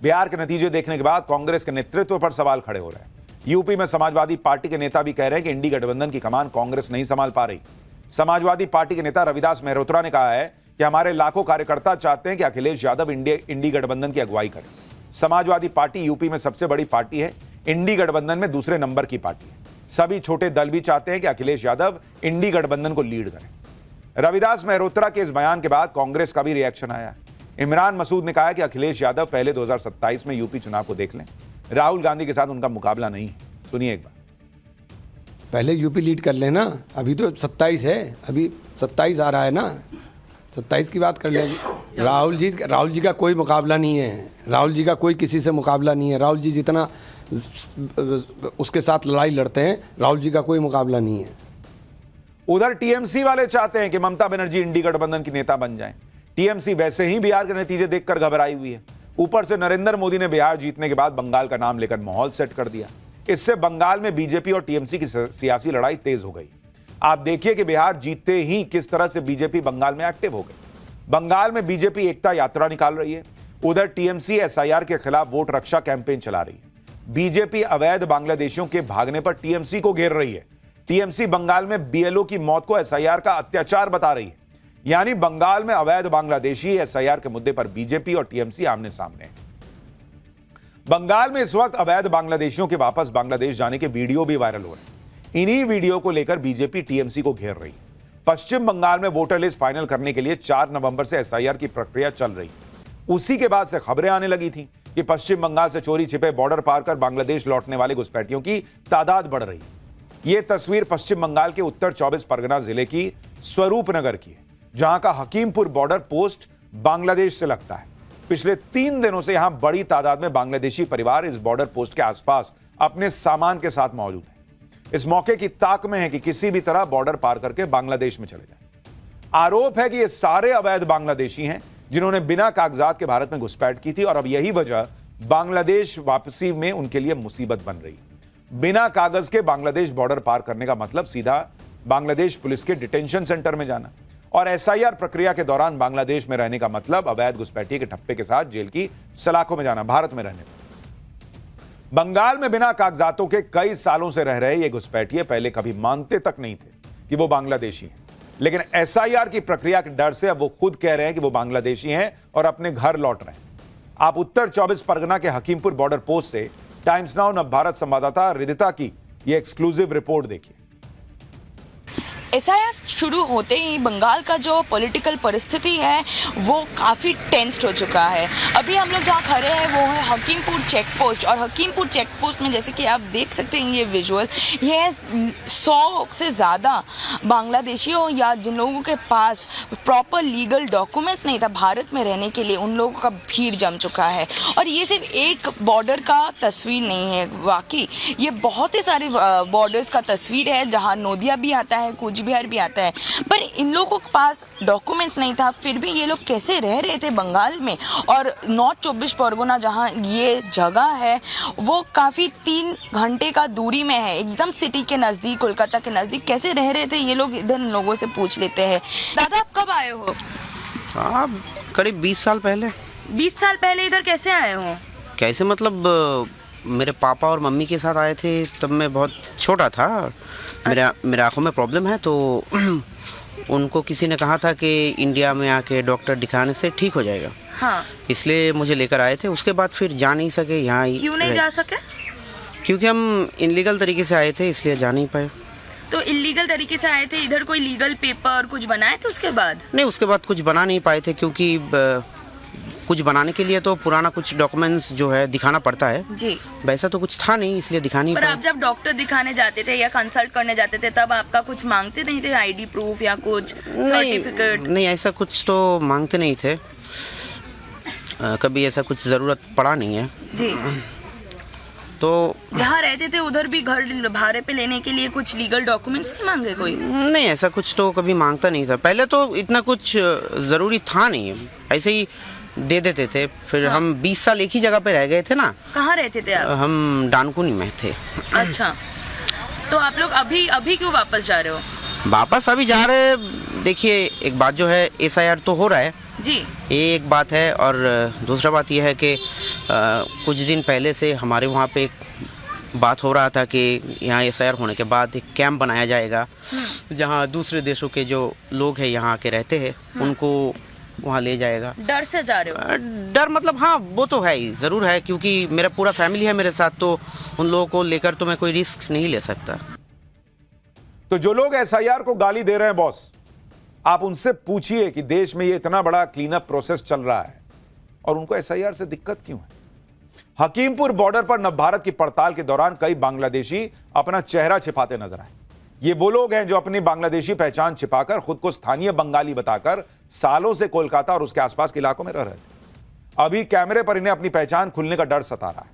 बिहार के नतीजे देखने के बाद कांग्रेस के नेतृत्व पर सवाल खड़े हो रहे हैं। यूपी में समाजवादी पार्टी के नेता भी कह रहे हैं कि इंडी गठबंधन की कमान कांग्रेस नहीं संभाल पा रही। समाजवादी पार्टी के नेता रविदास मेहरोत्रा ने कहा है कि हमारे लाखों कार्यकर्ता चाहते हैं कि अखिलेश यादव इंडी गठबंधन की अगुवाई करें। समाजवादी पार्टी यूपी में सबसे बड़ी पार्टी है, इंडी गठबंधन में दूसरे नंबर की पार्टी है। सभी छोटे दल भी चाहते हैं कि अखिलेश यादव इंडी गठबंधन को लीड करें। रविदास मेहरोत्रा के इस बयान के बाद कांग्रेस का भी रिएक्शन आया। इमरान मसूद ने कहा कि अखिलेश यादव पहले 2027 में यूपी चुनाव को देख लें, राहुल गांधी के साथ उनका मुकाबला नहीं है। सुनिए एक बार। पहले यूपी लीड कर लेना, अभी तो 27 है, अभी 27 आ रहा है ना, 27 की बात कर लेंगे। राहुल जी का कोई मुकाबला नहीं है, राहुल जी का कोई किसी से मुकाबला नहीं है। राहुल जी जितना उसके साथ लड़ाई लड़ते हैं, राहुल जी का कोई मुकाबला नहीं है। उधर टीएमसी वाले चाहते हैं कि ममता बनर्जी इंडी गठबंधन की नेता बन जाएं। टीएमसी वैसे ही बिहार के नतीजे देखकर घबराई हुई है। ऊपर से नरेंद्र मोदी ने बिहार जीतने के बाद बंगाल का नाम लेकर माहौल सेट कर दिया। इससे बंगाल में बीजेपी और टीएमसी की सियासी लड़ाई तेज हो गई। आप देखिए कि बिहार जीतते ही किस तरह से बीजेपी बंगाल में एक्टिव हो गई। बंगाल में बीजेपी एकता यात्रा निकाल रही है, उधर टीएमसी एसआईआर के खिलाफ वोट रक्षा कैंपेन चला रही है। बीजेपी अवैध बांग्लादेशियों के भागने पर टीएमसी को घेर रही है। टीएमसी बंगाल में बीएलओ की मौत को एसआईआर का अत्याचार बता रही है। यानी बंगाल में अवैध बांग्लादेशी एसआईआर के मुद्दे पर बीजेपी और टीएमसी आमने सामने हैं। बंगाल में इस वक्त अवैध बांग्लादेशियों के वापस बांग्लादेश जाने के वीडियो भी वायरल हो रहे हैं। इन्हीं वीडियो को लेकर बीजेपी टीएमसी को घेर रही है। पश्चिम बंगाल में वोटर लिस्ट फाइनल करने के लिए 4 नवंबर से एसआईआर की प्रक्रिया चल रही है। उसी के बाद से खबरें आने लगी थी कि पश्चिम बंगाल से चोरी छिपे बॉर्डर पार कर बांग्लादेश लौटने वाले घुसपैठियों की तादाद बढ़ रही है। यह तस्वीर पश्चिम बंगाल के उत्तर 24 परगना जिले की स्वरूपनगर की है, जहां का हकीमपुर बॉर्डर पोस्ट बांग्लादेश से लगता है। पिछले 3 दिनों से यहां बड़ी तादाद में बांग्लादेशी परिवार इस बॉर्डर पोस्ट के आसपास अपने सामान के साथ मौजूद हैं। इस मौके की ताक में है कि किसी भी तरह बॉर्डर पार करके बांग्लादेश में चले जाएं। आरोप है कि ये सारे अवैध बांग्लादेशी हैं जिन्होंने बिना कागजात के भारत में घुसपैठ की थी और अब यही वजह बांग्लादेश वापसी में उनके लिए मुसीबत बन रही है। बिना कागज के बांग्लादेश बॉर्डर पार करने का मतलब सीधा बांग्लादेश पुलिस के डिटेंशन सेंटर में जाना, और एसआईआर प्रक्रिया के दौरान बांग्लादेश में रहने का मतलब अवैध घुसपैठी के ठप्पे के साथ जेल की सलाखों में जाना, भारत में रहने। बंगाल में बिना कागजातों के कई सालों से रह रहे ये घुसपैठिए पहले कभी मानते तक नहीं थे कि वो बांग्लादेशी हैं, लेकिन एसआईआर की प्रक्रिया के डर से अब वो खुद कह रहे हैं कि वो बांग्लादेशी हैं और अपने घर लौट रहे हैं। आप उत्तर 24 परगना के हकीमपुर बॉर्डर पोस्ट से टाइम्स नाउ नवभारत संवाददाता रिदिता की ये एक्सक्लूसिव रिपोर्ट देखिए। एसआईआर शुरू होते ही बंगाल का जो पॉलिटिकल परिस्थिति है वो काफ़ी टेंस्ड हो चुका है। अभी हम लोग जहाँ खड़े हैं वो है हकीमपुर चेक पोस्ट, और हकीमपुर चेक पोस्ट में जैसे कि आप देख सकते हैं ये विजुअल, ये 100 से ज़्यादा बांग्लादेशियों या जिन लोगों के पास प्रॉपर लीगल डॉक्यूमेंट्स नहीं था भारत में रहने के लिए, उन लोगों का भीड़ जम चुका है। और ये सिर्फ एक बॉर्डर का तस्वीर नहीं है, वाकई ये बहुत ही सारे बॉर्डर्स का तस्वीर है जहाँ नोदिया भी आता है, कुछ बिहार भी आता है। पर इन लोगों के पास डॉक्यूमेंट्स नहीं था, फिर भी ये लोग कैसे रह रहे थे बंगाल में। और नॉर्थ 24 परगना जहाँ ये जगह है वो काफ़ी 3 घंटे का दूरी में है, एकदम सिटी के नज़दीक, कोलकाता के नज़दीक। कैसे रह रहे थे ये लोग, इधर लोगों से पूछ लेते हैं। दादा आप कब आए हो? हाँ, करीब 20 साल पहले। 20 साल पहले इधर कैसे आए हो? कैसे मतलब मेरे पापा और मम्मी के साथ आए थे, तब मैं बहुत छोटा था। मेरे आँखों में प्रॉब्लम है, तो उनको किसी ने कहा था कि इंडिया में आके डॉक्टर दिखाने से ठीक हो जाएगा। हाँ। इसलिए मुझे लेकर आए थे। उसके बाद फिर जा नहीं सके यहाँ। क्यों नहीं जा सके? क्योंकि हम इनलीगल तरीके से आए थे, इसलिए जा नहीं पाए। तो इलीगल तरीके से आए थे, इधर कोई लीगल पेपर कुछ बनाए थे उसके बाद? नहीं, उसके बाद कुछ बना नहीं पाए थे, क्योंकि कुछ बनाने के लिए तो पुराना कुछ डॉक्यूमेंट्स जो है दिखाना पड़ता है जी। वैसा तो कुछ था नहीं, इसलिए दिखा नहीं पर पाए। आप जब डॉक्टर दिखाने जाते थे या कंसल्ट करने जाते थे तब आपका कुछ मांगते नहीं थे, आईडी प्रूफ या कुछ सर्टिफिकेट? नहीं, ऐसा कुछ तो मांगते नहीं थे। कभी ऐसा कुछ ज़रूरत पड़ा नहीं है जी। तो जहाँ रहते थे उधर भी घर भाड़े पे लेने के लिए कुछ लीगल डॉक्यूमेंट्स नहीं मांगे कोई? नहीं, ऐसा कुछ तो कभी मांगता नहीं था। पहले तो इतना कुछ ज़रूरी था नहीं, ऐसे ही दे देते थे। फिर हम 20 साल एक ही जगह पे रह गए थे ना। कहाँ रहते थे आप? हम डानकुनी में थे। अच्छा, तो आप लोग अभी क्यों वापस जा रहे हो? वापस अभी जा रहे, देखिए, एक बात जो है, SIR तो हो रहा है जी। ये एक बात है, और दूसरा बात यह है कि कुछ दिन पहले से हमारे वहाँ पे एक बात हो रहा था कि यहाँ SIR होने के बाद एक कैंप बनाया जाएगा जहाँ दूसरे देशों के जो लोग हैं यहाँ के रहते हैं उनको वहाँ ले जाएगा। डर से जा रहे हो? डर मतलब हाँ, वो तो है ही, ज़रूर है, क्योंकि मेरा पूरा फैमिली है मेरे साथ, तो उन लोगों को लेकर तो मैं कोई रिस्क नहीं ले सकता। तो जो लोग SIR को गाली दे रहे हैं बॉस, आप उनसे पूछिए कि देश में ये इतना बड़ा क्लीन अप प्रोसेस चल रहा है और उनको SIR से दिक्कत क्यों है। हकीमपुर बॉर्डर पर नवभारत की पड़ताल के दौरान कई बांग्लादेशी अपना चेहरा छिपाते नजर आए। ये वो लोग हैं जो अपनी बांग्लादेशी पहचान छिपाकर खुद को स्थानीय बंगाली बताकर सालों से कोलकाता और उसके आसपास के इलाकों में रह रहे थे। अभी कैमरे पर इन्हें अपनी पहचान खुलने का डर सता रहा है।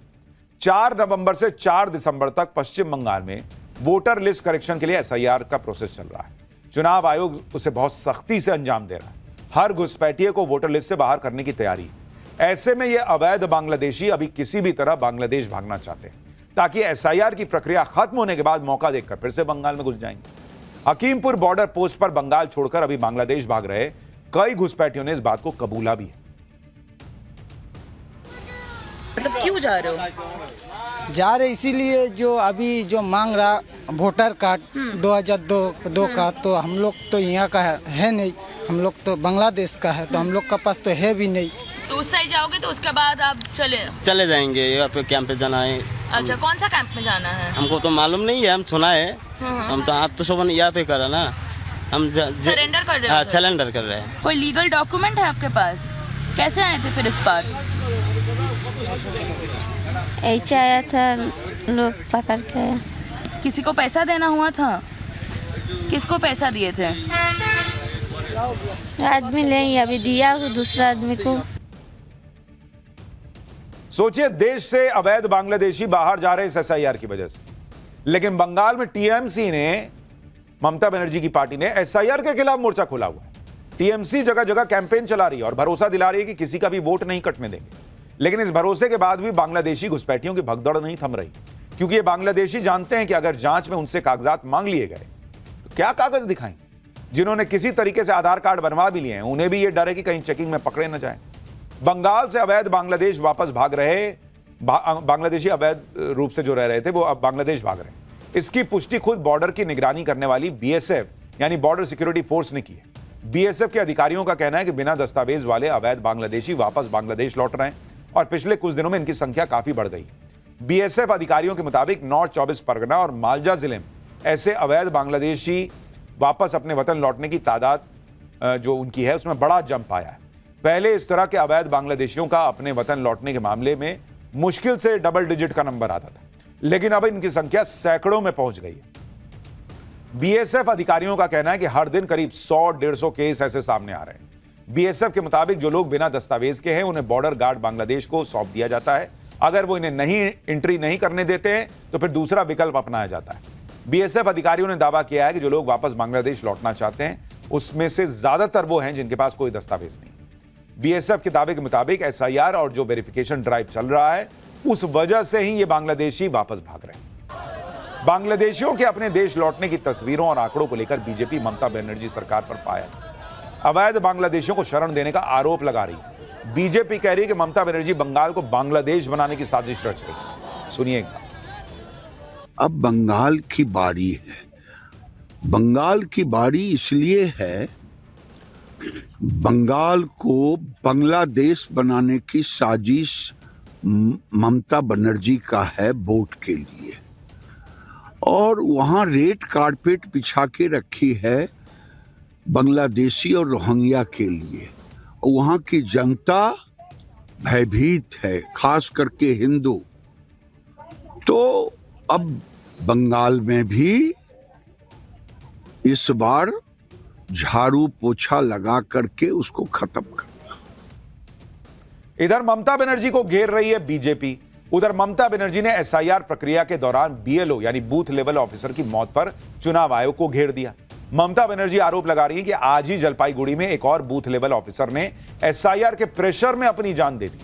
4 नवंबर से 4 दिसंबर तक पश्चिम बंगाल में वोटर लिस्ट करेक्शन के लिए SIR का प्रोसेस चल रहा है। चुनाव आयोग उसे बहुत सख्ती से अंजाम दे रहा है। हर घुसपैठिए को वोटर लिस्ट से बाहर करने की तैयारी है। ऐसे में ये अवैध बांग्लादेशी अभी किसी भी तरह बांग्लादेश भागना चाहते हैं ताकि SIR की प्रक्रिया खत्म होने के बाद मौका देखकर फिर से बंगाल में घुस जाएंगे। हकीमपुर बॉर्डर पोस्ट पर बंगाल छोड़कर अभी बांग्लादेश भाग रहे कई घुसपैठियों ने इस बात को कबूला भी है। मतलब क्यों जा रहे हो? जा रहे इसीलिए जो अभी जो मांग रहा वोटर कार्ड 2002 का, तो हम लोग तो यहाँ का है नहीं, हम लोग तो बांग्लादेश का है, तो हम लोग का पास तो है भी नहीं। तो उस साइड जाओगे तो उसके बाद आप चले जाएंगे। यहाँ पे कैंप पे जाना है। अच्छा, कौन सा कैंप में जाना है? हमको तो मालूम नहीं है, हम सुना है। हम तो आत्मशोभन यहाँ पे करा ना, हम सरेंडर कर रहे हो? हाँ, सरेंडर कर रहे हैं। कोई लीगल डॉक्यूमेंट है आपके पास? कैसे आए थे फिर इस बार? ऐसे आया था, लोग पकड़ के। किसी को पैसा देना हुआ था? किसको पैसा दिए थे? आदमी ले अभी दिया दूसरा आदमी को। सोचिए, देश से अवैध बांग्लादेशी बाहर जा रहे इस SIR की वजह से, लेकिन बंगाल में TMC ने, ममता बनर्जी की पार्टी ने SIR के खिलाफ मोर्चा खोला हुआ है। TMC जगह जगह कैंपेन चला रही है और भरोसा दिला रही है कि किसी का भी वोट नहीं कटने देंगे। लेकिन इस भरोसे के बाद भी बांग्लादेशी घुसपैठियों की भगदड़ नहीं थम रही, क्योंकि ये बांग्लादेशी जानते हैं कि अगर जांच में उनसे कागजात मांग लिए गए तो क्या कागज दिखाएंगे। जिन्होंने किसी तरीके से आधार कार्ड बनवा भी लिए हैं उन्हें भी ये डर है कि कहीं चेकिंग में पकड़े न जाए। बंगाल से अवैध बांग्लादेश वापस भाग रहे बांग्लादेशी अवैध रूप से जो रह रहे थे वो अब बांग्लादेश भाग रहे हैं। इसकी पुष्टि खुद बॉर्डर की निगरानी करने वाली BSF यानी बॉर्डर सिक्योरिटी फोर्स ने की है। BSF के अधिकारियों का कहना है कि बिना दस्तावेज वाले अवैध बांग्लादेशी वापस बांग्लादेश लौट रहे हैं और पिछले कुछ दिनों में इनकी संख्या काफी बढ़ गई। BSF अधिकारियों के मुताबिक नॉर्थ 24 परगना और मालदा जिले में ऐसे अवैध बांग्लादेशी वापस अपने वतन लौटने की तादाद जो उनकी है उसमें बड़ा जंप आया है। पहले इस तरह के अवैध बांग्लादेशियों का अपने वतन लौटने के मामले में मुश्किल से डबल डिजिट का नंबर आता था, लेकिन अब इनकी संख्या सैकड़ों में पहुंच गई है। BSF अधिकारियों का कहना है कि हर दिन करीब 100-150 केस ऐसे सामने आ रहे हैं। BSF के मुताबिक जो लोग बिना दस्तावेज के हैं उन्हें बॉर्डर गार्ड बांग्लादेश को सौंप दिया जाता है। अगर वो इन्हें एंट्री नहीं करने देते हैं तो फिर दूसरा विकल्प अपनाया जाता है। BSF अधिकारियों ने दावा किया है कि जो लोग वापस बांग्लादेश लौटना चाहते हैं उसमें से ज्यादातर वो हैं जिनके पास कोई दस्तावेज नहीं। BSF के दावे के मुताबिक SIR और जो वेरिफिकेशन ड्राइव चल रहा है उस वजह से ही ये बांग्लादेशी वापस भाग रहे हैं। बांग्लादेशियों के अपने देश लौटने की तस्वीरों और आंकड़ों को लेकर बीजेपी ममता बनर्जी सरकार पर फायर। अवैध बांग्लादेशियों को शरण देने का आरोप लगा रही है। बीजेपी कह रही है कि ममता बनर्जी बंगाल को बांग्लादेश बनाने की साजिश रच रही है। सुनिए एक बार। अब बंगाल की बारी है। बंगाल की बारी इसलिए है, बंगाल को बांग्लादेश बनाने की साजिश ममता बनर्जी का है वोट के लिए, और वहां रेड कारपेट बिछा के रखी है बांग्लादेशी और रोहिंग्या के लिए। और वहां की जनता भयभीत है, खास करके हिंदू। तो अब बंगाल में भी इस बार झाड़ू पोछा लगा करके उसको खत्म करना। इधर ममता बनर्जी को घेर रही है बीजेपी। उधर ममता बनर्जी ने SIR प्रक्रिया के दौरान BLO यानी बूथ लेवल ऑफिसर की मौत पर चुनाव आयोग को घेर दिया। ममता बनर्जी आरोप लगा रही है कि आज ही जलपाईगुड़ी में एक और बूथ लेवल ऑफिसर ने SIR के प्रेशर में अपनी जान दे दी।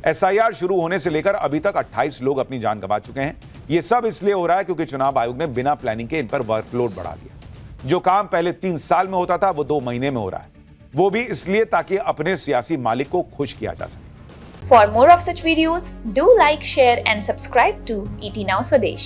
SIR शुरू होने से लेकर अभी तक 28 लोग अपनी जान गंवा चुके हैं। यह सब इसलिए हो रहा है क्योंकि चुनाव आयोग ने बिना प्लानिंग के इन पर वर्कलोड बढ़ा दिया। जो काम पहले 3 साल में होता था वो 2 महीने में हो रहा है, वो भी इसलिए ताकि अपने सियासी मालिक को खुश किया जा सके। For more of such videos, do like, share and subscribe to ET Now Swadesh.